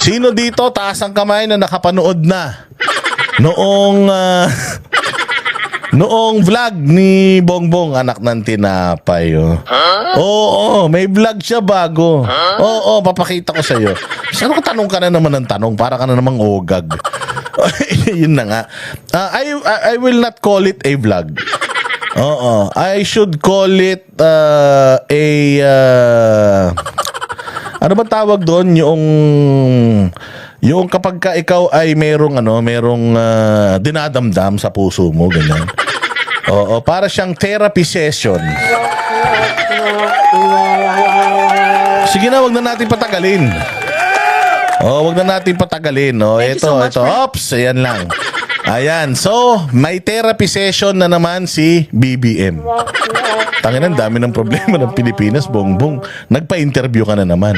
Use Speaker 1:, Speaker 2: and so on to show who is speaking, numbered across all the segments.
Speaker 1: Sino dito taas ang kamay na nakapanood na noong noong vlog ni Bongbong, anak ng tinapay? Oo, may vlog siya bago. Oo, papakita ko sa iyo. Saan ka tanong ka na naman ng tanong? Para ka na namang ogag. Yun na nga. I will not call it a vlog. Oo, I should call it ano ba tawag doon, yung kapag ka ikaw ay merong dinadamdam sa puso mo, ganyan. Oo, para siyang therapy session. Sige na, wag na natin patagalin. Wag na natin patagalin. Ito. Ops, ayan lang. Ayan, so may therapy session na naman si BBM. Tanginan, dami ng problema ng Pilipinas, Bongbong. Nagpa-interview ka na naman.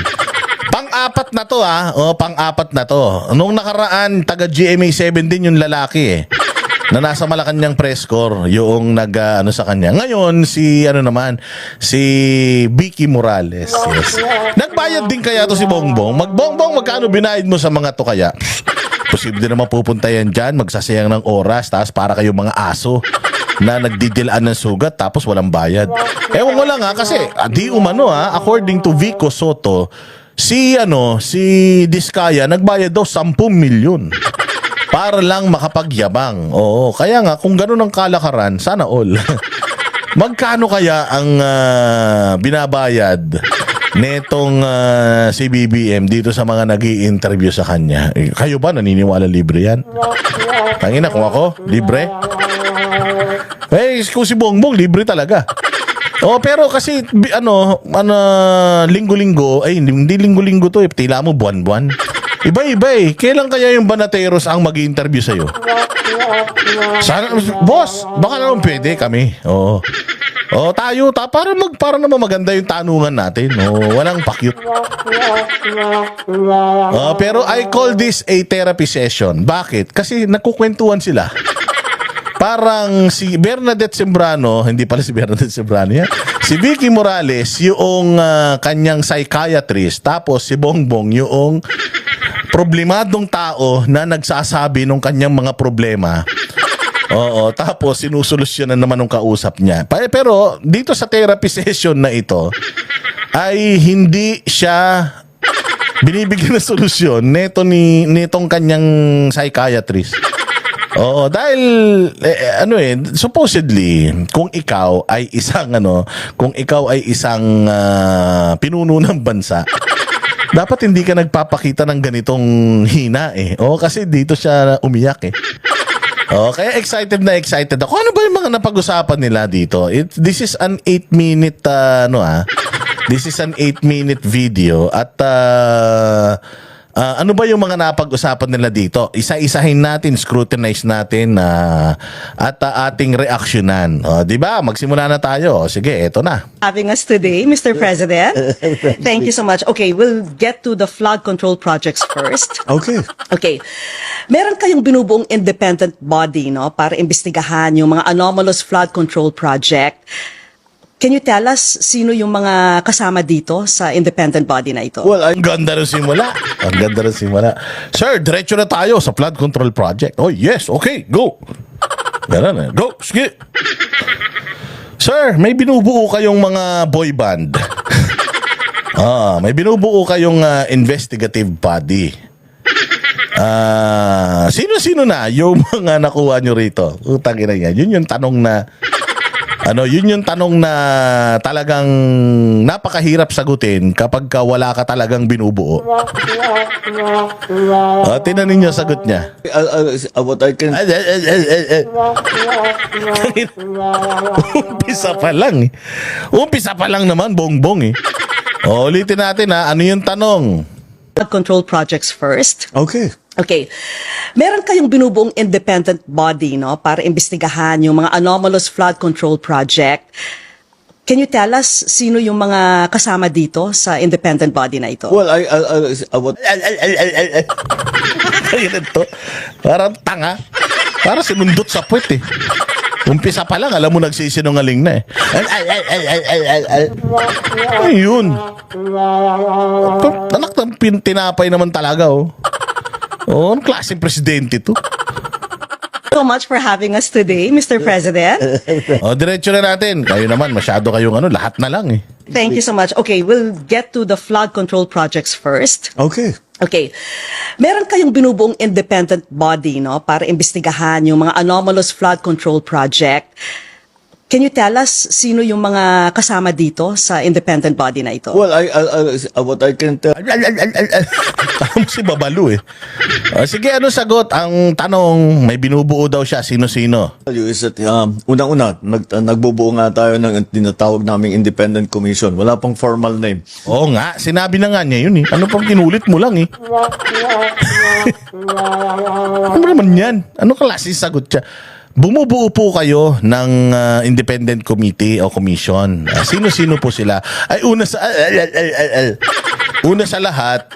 Speaker 1: Pang-apat na to pang-apat na to. Nung nakaraan, taga GMA7 din yung lalaki na nasa Malacanang press corps, yung sa kanya. Ngayon, si Vicky Morales. Yes. Nagbayad din kaya to si Bongbong? Bongbong, magkano binayad mo sa mga to kaya? Posible naman pupunta yan dyan, magsasayang ng oras, tapos para kayo mga aso na nagdidilaan ng sugat tapos walang bayad. Ewan ko lang kasi di umano according to Vico Soto, si Diskaya nagbayad daw 10 milyon para lang makapagyabang. Oo, kaya nga kung gano'n ang kalakaran, sana all. Magkano kaya ang binabayad netong si BBM dito sa mga nag-i-interview sa kanya? Kayo ba naniniwala libre yan? Tangina, kung ako, libre? Kung si Bongbong, libre talaga. Pero kasi, linggo-linggo, hindi linggo-linggo to tila mo buwan-buwan. Iba-iba Kailan kaya yung Banateros ang mag-i-interview sa'yo? Sana, boss, baka naman pwede kami. Tayo, para naman maganda yung tanungan natin. Walang pakyut. Pero I call this a therapy session. Bakit? Kasi nagkukwentuhan sila. Parang si Bernadette Sembrano, hindi pala si Bernadette Sembrano yan. Si Vicky Morales, yung kanyang psychiatrist. Tapos si Bongbong, yung problemadong tao na nagsasabi ng kanyang mga problema. Tapos sinusolusyonan naman ng kausap niya. Pero dito sa therapy session na ito, ay hindi siya binibigyan ng solusyon nitong kanyang psychiatrist. Dahil supposedly kung ikaw ay isang pinuno ng bansa, dapat hindi ka nagpapakita ng ganitong hina kasi dito siya umiyak kaya excited ako. Ano ba yung mga napag-usapan nila dito? This is an 8-minute this is an 8-minute video at ano ba yung mga napag-usapan nila dito? Isa-isahin natin, scrutinize natin at ating reaksyonan. Di ba? Magsimula na tayo. Sige, eto na.
Speaker 2: Having us today, Mr. President. Thank you so much. Okay, we'll get to the flood control projects first. Okay. Meron kayong binubuong independent body, para imbestigahan yung mga anomalous flood control project. Can you tell us sino yung mga kasama dito sa independent body na ito?
Speaker 1: Well, ang ganda rin simula. Sir, diretso na tayo sa flood control project. Oh, yes. Okay, go. Ganun Go. Sige. Sir, may binubuo kayong mga boy band. May binubuo kayong investigative body. Sino-sino na yung mga nakuha nyo rito? Utang ina yan. Yun yung tanong na talagang napakahirap sagutin kapag wala ka talagang binubuo. Tingnan ninyo sagot niya.
Speaker 3: What I can...
Speaker 1: Umpisa pa lang naman, Bongbong ulitin natin ano yung tanong?
Speaker 2: Flood control projects first.
Speaker 3: Okay.
Speaker 2: Meron kayong binubuong independent body, para imbestigahan yung mga anomalous flood control project. Can you tell us sino yung mga kasama dito sa independent body na ito?
Speaker 3: Well, what...
Speaker 1: Parang tanga. Parang sinundot sa puwet Umpisa pa lang, alam mo nagsisinungaling na Ayun. Anak ng tinapay naman talaga, oh. Oh, anong klaseng presidente to?
Speaker 2: So much for having us today, Mr. President.
Speaker 1: O, diretso na natin. Kayo naman, masyado kayong lahat na lang eh.
Speaker 2: Thank you so much. Okay, we'll get to the flood control projects first.
Speaker 3: Okay.
Speaker 2: Okay. Meron kayong binubuong independent body, no, para imbestigahan yung mga anomalous flood control project. Can you tell us sino yung mga kasama dito sa independent body na ito?
Speaker 3: Well, what I can tell
Speaker 1: Tama si Babalu eh. Sige, ano sagot? Ang tanong, may binubuo daw siya, sino-sino?
Speaker 3: you is that, unang-una, nagbubuo nga tayo ng tinatawag naming independent commission. Wala pang formal name.
Speaker 1: Oo nga, sinabi na nga niya yun eh. Ano pang kinulit mo lang eh. Ano naman yan? Ano klase sagot siya? Bumubuo po kayo ng independent committee o commission. Sino-sino po sila? Ay, una sa lahat,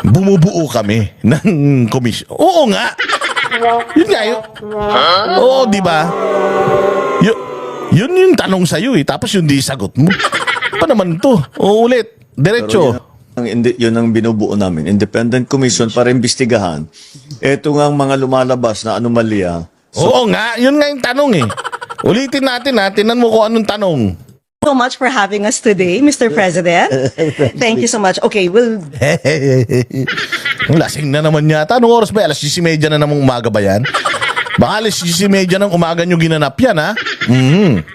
Speaker 1: bumubuo kami ng commission. Oo nga. Yun nga yun. Oo, di ba? Yun yung tanong sa'yo eh. Tapos yun di sagot mo. Pa naman to? O ulit. Diretso.
Speaker 3: Yun ang binubuo namin. Independent commission para imbestigahan. Ito nga ang mga lumalabas na anomalya.
Speaker 1: Oo nga. Yun nga yung tanong eh. Ulitin natin ha. Tinan mo kung anong tanong.
Speaker 2: So much for having us today, Mr. President. Thank you so much. Okay, we'll
Speaker 1: Lasing na naman yata. Anong oras ba? Alas 10:30 na namang umaga ba yan? Baka alas 10:30 ng umaga nyo ginanap yan, ha?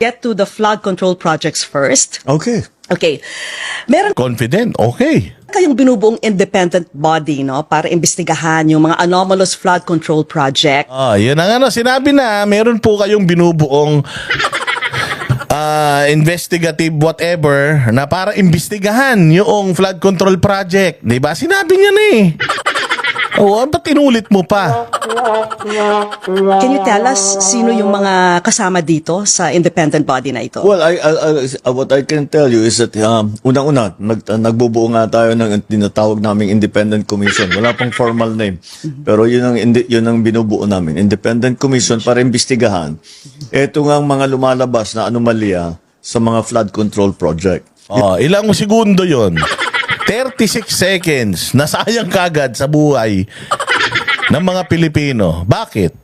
Speaker 2: get to the flood control projects first.
Speaker 3: Okay.
Speaker 2: Okay. Meron
Speaker 1: Confident? Okay.
Speaker 2: kayong binubuong independent body, no, para imbestigahan yung mga anomalous flood control project.
Speaker 1: Yun ang sinabi na, meron po kayong binubuong investigative whatever na para imbestigahan yung flood control project. Diba? Sinabi niya na eh. Ba't inulit mo pa?
Speaker 2: Can you tell us sino yung mga kasama dito sa independent body na ito?
Speaker 3: Well, what I can tell you is that unang-una, nagbubuo nga tayo ng tinatawag naming independent commission. Wala pang formal name. Pero yun ang binubuo namin. Independent commission para imbestigahan. Ito nga ang mga lumalabas na anomalya sa mga flood control project.
Speaker 1: Ilang segundo yon? 36 seconds. Nasayang kagad sa buhay ng mga Pilipino. Bakit?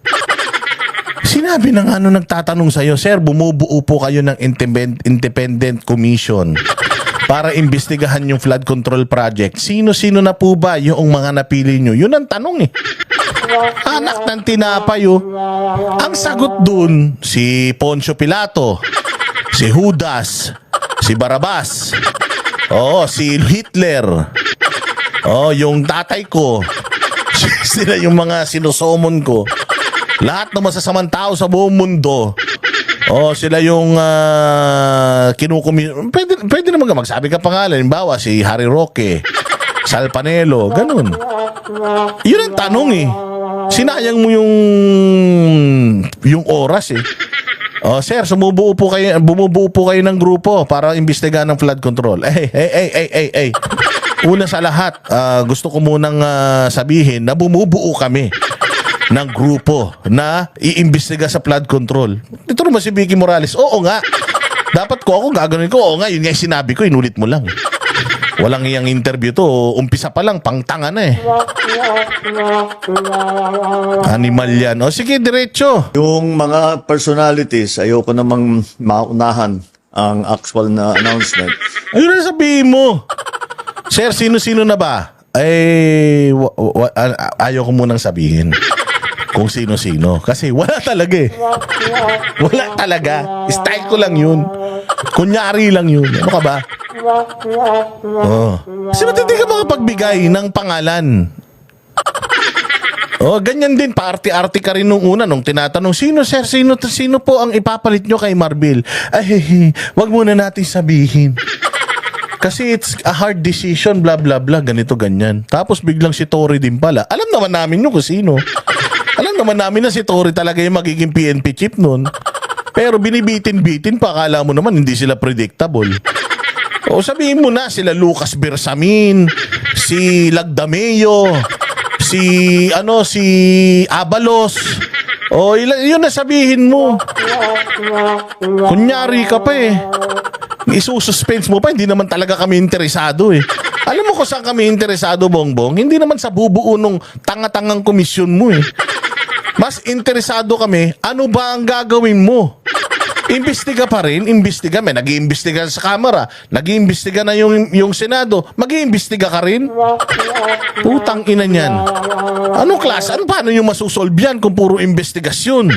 Speaker 1: Sinabi na nga nagtatanong sa'yo, Sir, bumubuo po kayo ng independent commission para imbestigahan yung flood control project. Sino-sino na po ba yung mga napili nyo? Yun ang tanong eh. Anak ng tinapay oh. Ang sagot dun, si Poncio Pilato, si Judas, si Barabas, si Hitler, yung tatay ko, sila yung mga sinusomon ko. Lahat ng masasamang tao sa buong mundo, sila yung pwede naman magsabi ka pangalan. Halimbawa, si Harry Roque, Sal Panelo, ganun. Yun ang tanong eh. Sinayang mo yung oras eh. Sir, bumubuo po kayo ng grupo para imbestigahan ng flood control. Hey. Una sa lahat, gusto ko munang sabihin na bumubuo kami ng grupo na iimbestiga sa flood control. Dito naman si Vicky Morales. Oo nga. Dapat ako gagawin ko. Oo nga, yun nga yung sinabi ko, inulit mo lang. Walang iyang interview to. Umpisa pa lang, pangtanga na eh. Animal yan. Sige, diretso.
Speaker 3: Yung mga personalities, ayoko namang maunahan ang actual na announcement.
Speaker 1: Ayun na sabihin mo. Sir, sino-sino na ba? Ayaw ko munang sabihin kung sino-sino. Kasi wala talaga eh. Wala talaga. Style ko lang yun. Kunyari lang yun. Ano ka ba? Kasi ba't hindi ka makapagbigay ng pangalan? Ganyan din, paarte-arte ka rin nung una, nung tinatanong, sino po ang ipapalit nyo kay Marbil? Wag muna natin sabihin. Kasi it's a hard decision, blah, blah, blah, ganito, ganyan. Tapos biglang si Tory din pala. Alam naman namin yun kung sino. Alam naman namin na si Tory talaga yung magiging PNP chief nun. Pero binibitin-bitin pa, akala mo naman hindi sila predictable. Sabihin mo na, sila Lucas Bersamin, si Lagdameo, si Abalos. Yun na sabihin mo. Kunyari ka pa eh. Isususpense mo pa, hindi naman talaga kami interesado eh. Alam mo kung saan kami interesado, Bongbong? Hindi naman sa bubuo nung tanga-tangang komisyon mo eh. Mas interesado kami, ano ba ang gagawin mo? Imbestiga pa rin, imbestiga. May nag-iimbestiga sa Kamara, nag-iimbestiga na yung Senado, mag-iimbestiga ka rin? Putang ina niyan. Anong klase? Paano yung masusolve yan kung puro investigasyon?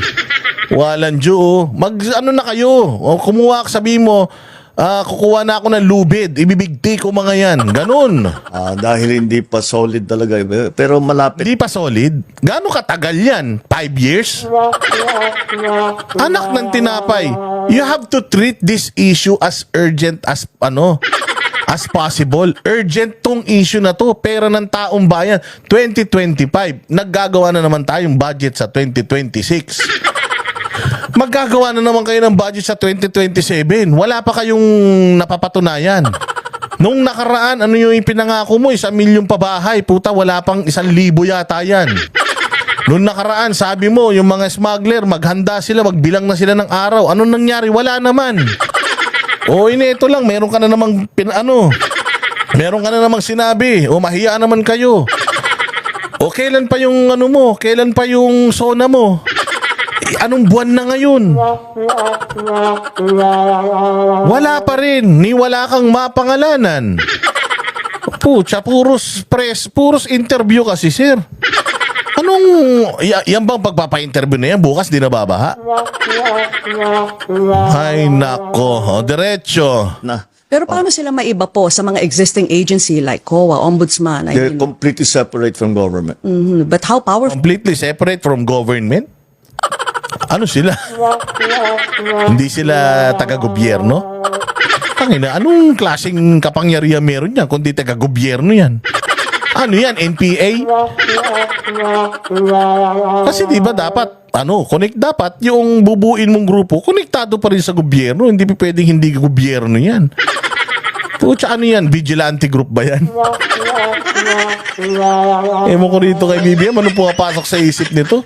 Speaker 1: Walang Diyo. Ano na kayo? O, kumuha ka, sabi mo, kukuha na ako ng lubid, ibibigti ko mga yan. Ganun.
Speaker 3: Dahil hindi pa solid talaga. Pero malapit.
Speaker 1: Hindi pa solid? Gaano katagal yan? 5 years? Anak ng tinapay. You have to treat this issue as urgent as possible. Urgent tong issue na to. Pera ng taong bayan. 2025. Naggagawa na naman tayong budget sa 2026. Maggagawa na naman kayo ng budget sa 2027. Wala pa kayong napapatunayan. Nung nakaraan, ano yung ipinangako mo? 1 milyon pa bahay. Puta, wala pang 1,000 yata yan. Nung nakaraan, sabi mo, yung mga smuggler, maghanda sila, magbilang na sila ng araw. Anong nangyari? Wala naman. O, ito lang, meron ka na namang meron ka na namang sinabi. O, mahiya naman kayo. O, kailan pa yung mo? Kailan pa yung SONA mo? Anong buwan na ngayon? Wala pa rin. Ni wala kang mapangalanan. Pucha, puros interview kasi, sir. Yan bang pagpapa-interview na yan? Bukas di nababaha? Ay, nako. Diretso.
Speaker 2: Pero paano sila maiba po sa mga existing agency like COA, Ombudsman?
Speaker 3: They're completely separate from government.
Speaker 2: But how powerful?
Speaker 1: Completely separate from government? Ano sila? Hindi sila taga-gobyerno? Tangina, anong klaseng kapangyarihan meron yan kundi taga-gobyerno yan? Ano yan? NPA? Kasi di ba dapat, dapat yung bubuin mong grupo, konektado pa rin sa gobyerno. Hindi pwedeng hindi gobyerno yan. Pucha, ano yan? Vigilante group ba yan? Ewan ko rito kay BBM, ano pumapasok sa isip nito?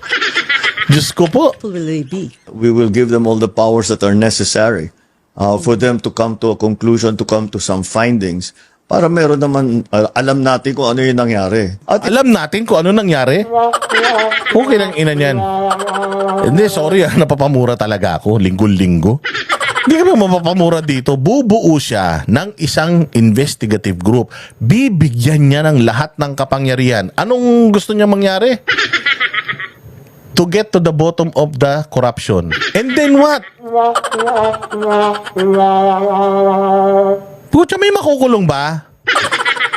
Speaker 1: Diyos ko po.
Speaker 2: Will they be?
Speaker 3: We will give them all the powers that are necessary for them to come to a conclusion, to come to some findings, para meron naman, alam natin kung ano yung nangyari. At
Speaker 1: Alam natin kung ano nangyari? Okay lang ina niyan. Hindi, sorry napapamura talaga ako, linggo-linggo. Hindi ka ba mapapamura dito? Bubuo siya ng isang investigative group. Bibigyan niya ng lahat ng kapangyarihan. Anong gusto niya mangyari? To get to the bottom of the corruption. And then what? Pucha, may makukulong ba?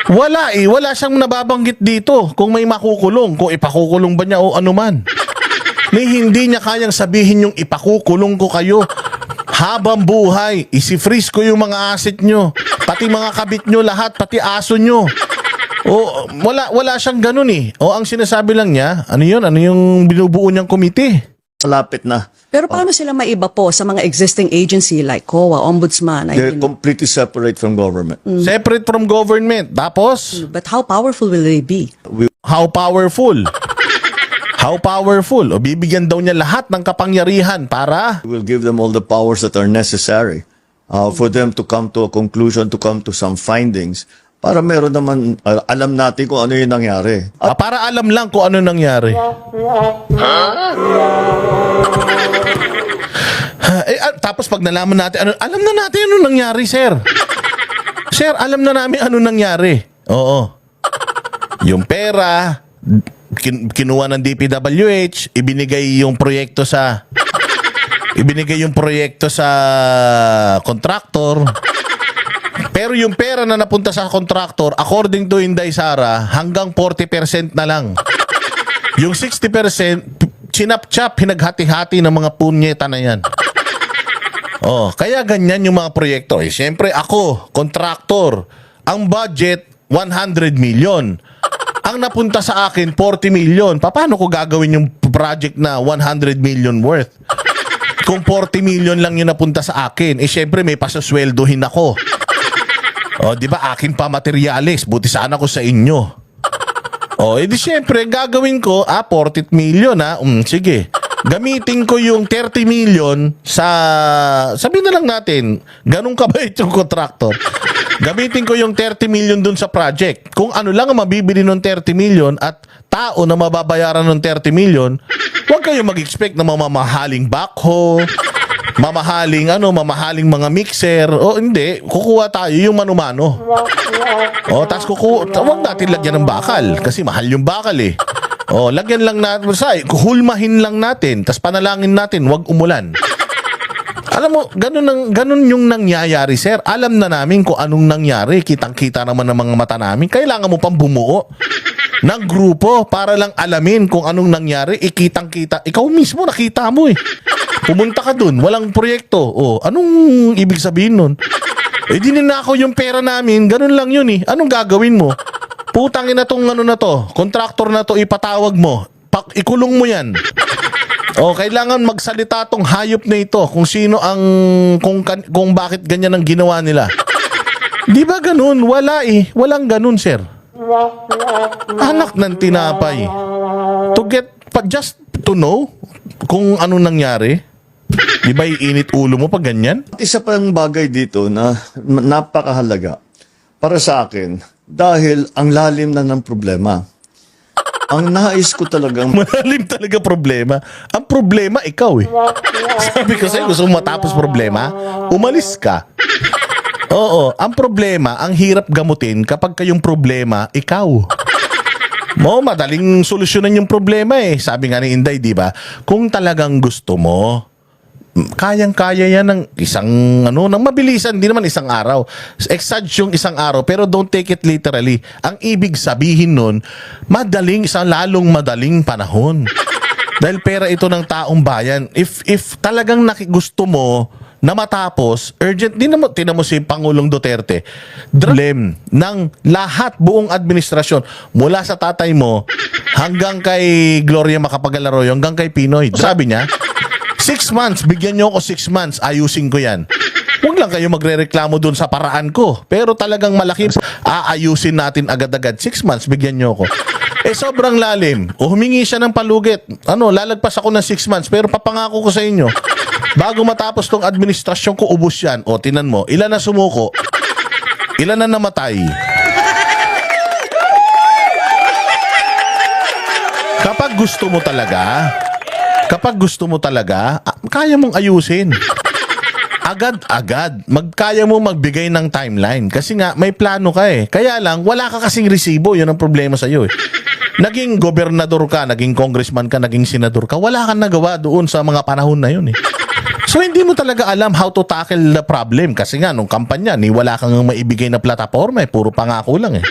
Speaker 1: Wala eh. Wala siyang nababanggit dito kung may makukulong. Kung ipakukulong ba niya o anuman. Hindi niya kayang sabihin yung ipakukulong ko kayo. Habang buhay, isi-freeze ko yung mga asset nyo. Pati mga kabit nyo lahat, pati aso nyo. O, wala siyang ganun eh. O, ang sinasabi lang niya, ano yung binubuo niyang komite?
Speaker 3: malapit na.
Speaker 2: Pero paano sila maiba po sa mga existing agency like COA, Ombudsman?
Speaker 3: They're completely separate from government.
Speaker 1: Separate from government. Tapos,
Speaker 2: But how powerful will they be?
Speaker 1: how powerful? How powerful? O bibigyan daw niya lahat ng kapangyarihan para
Speaker 3: We will give them all the powers that are necessary for them to come to a conclusion, to come to some findings, para meron naman, alam natin kung ano yung nangyari.
Speaker 1: para alam lang kung ano nangyari. Tapos pag nalaman natin, alam na natin ano nangyari, sir. Sir, alam na namin ano nangyari. Oo. Yung pera, kinuha ng DPWH, ibinigay yung proyekto sa kontraktor. Pero yung pera na napunta sa kontraktor, according to Inday Sara, hanggang 40% na lang. Yung 60%, chinap-chap, hinaghati-hati ng mga punyeta na yan. Oh, kaya ganyan yung mga proyekto. Eh, siyempre ako, kontraktor, ang budget, 100 million. Ang napunta sa akin, 40 million. Paano ko gagawin yung project na 100 million worth? Kung 40 million lang yung napunta sa akin, eh siyempre may pasasweldohin ako. O, di ba akin pa materialis, buti sana ko sa inyo. O, edi siyempre, gagawin ko, 40 million ha. Sige. gamitin ko yung 30 million sa, sabihin na lang natin, ganun kabait yung contractor. Gamitin ko yung 30 million dun sa project. Kung ano lang ang mabibili ng 30 million at tao na mababayaran ng 30 million, huwag kayong mag-expect na mamahaling backhoe, mamahaling mga mixer. O hindi, kukuha tayo yung mano-mano. O, tapos huwag natin lagyan ng bakal kasi mahal yung bakal eh. O, lagyan lang natin, hulmahin lang natin, tapos panalangin natin, huwag umulan. Alam mo, ganun yung nangyayari, sir. Alam na namin kung anong nangyari. Kitang-kita naman ng mga mata namin. Kailangan mo pang bumuo ng grupo para lang alamin kung anong nangyari. Ikitang-kita. Ikaw mismo nakita mo eh. Pumunta ka dun, walang proyekto. O, anong ibig sabihin nun? Eh, di ninakaw yung pera namin. Ganun lang yun eh. Anong gagawin mo? Putangin na tong ano na to. Kontraktor na to, ipatawag mo. Ikulong mo yan. O, kailangan magsalita tong hayop na ito kung sino ang kung bakit ganyan ang ginawa nila. Di ba ganun? Wala eh. Walang ganun, sir. Anak ng tinapay. Just to know kung anong nangyari. Di ba iinit ulo mo pag ganyan?
Speaker 3: Isa pang bagay dito na napakahalaga para sa akin dahil ang lalim na ng problema. Ang nais ko talagang
Speaker 1: Malalim talaga problema. Ang problema, ikaw eh. Sabi ko sa'yo, gusto mo matapos problema? Umalis ka. Oo, ang problema, ang hirap gamutin kapag kayong problema, ikaw. Madaling solusyonan yung problema eh. Sabi nga ni Inday, di ba? Kung talagang gusto mo, kayang-kaya yan ng isang ng mabilisan, di naman isang araw. Exage yung isang araw, pero don't take it literally. Ang ibig sabihin nun, lalong madaling panahon. Dahil pera ito ng taong bayan. If talagang gusto mo na matapos, urgent, tinan mo si Pangulong Duterte, problem ng lahat, buong administrasyon, mula sa tatay mo, hanggang kay Gloria Macapagal Arroyo, hanggang kay Pinoy. Sabi niya, 6 months, bigyan nyo ako 6 months, ayusin ko yan. Huwag lang kayo magre-reklamo dun sa paraan ko. Pero talagang malaki, aayusin natin agad-agad. 6 months, bigyan nyo ako. Eh, sobrang lalim. O humingi siya ng palugit. Lalagpas ako ng 6 months, pero papangako ko sa inyo, bago matapos tong administrasyon ko, ubos yan. O, tinan mo, ilan na sumuko? Ilan na namatay? Kapag gusto mo talaga, kaya mong ayusin. Agad-agad. Kaya mo magbigay ng timeline. Kasi nga, may plano ka eh. Kaya lang, wala ka kasing resibo. Yun ang problema sa'yo eh. Naging gobernador ka, naging congressman ka, naging senador ka, wala kang nagawa doon sa mga panahon na yun eh. So, hindi mo talaga alam how to tackle the problem. Kasi nga, nung kampanya, wala kang maibigay na plataforma eh. Puro pangako lang eh.